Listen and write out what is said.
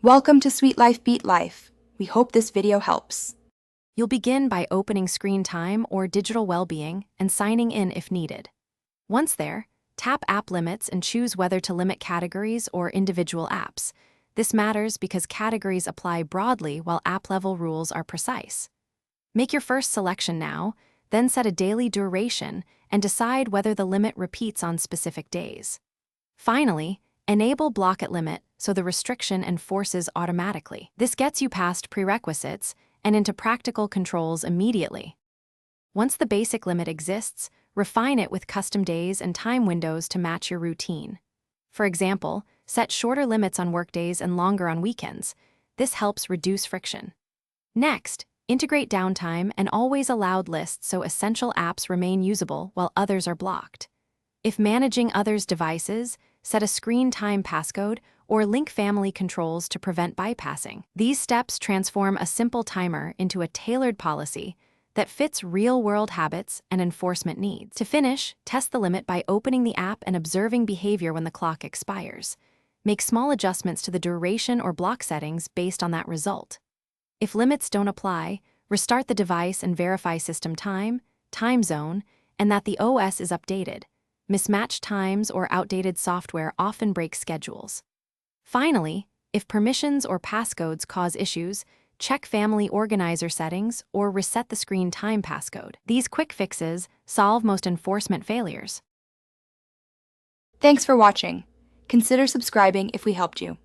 Welcome to Sweet Life Beat Life. We hope this video helps. You'll begin by opening Screen Time or Digital Wellbeing and signing in if needed. Once there, tap App Limits and choose whether to limit categories or individual apps. This matters because categories apply broadly while app-level rules are precise. Make your first selection now, then set a daily duration and decide whether the limit repeats on specific days. Finally, enable Block at Limit so the restriction enforces automatically. This gets you past prerequisites and into practical controls immediately. Once the basic limit exists, refine it with custom days and time windows to match your routine. For example, set shorter limits on workdays and longer on weekends. This helps reduce friction. Next, integrate downtime and always allowed lists so essential apps remain usable while others are blocked. If managing others' devices, set a screen time passcode or link family controls to prevent bypassing. These steps transform a simple timer into a tailored policy that fits real-world habits and enforcement needs. To finish, test the limit by opening the app and observing behavior when the clock expires. Make small adjustments to the duration or block settings based on that result. If limits don't apply, restart the device and verify system time, time zone, and that the OS is updated. Mismatched times or outdated software often break schedules. Finally, if permissions or passcodes cause issues, check Family Organizer settings or reset the screen time passcode. These quick fixes solve most enforcement failures. Thanks for watching. Consider subscribing if we helped you.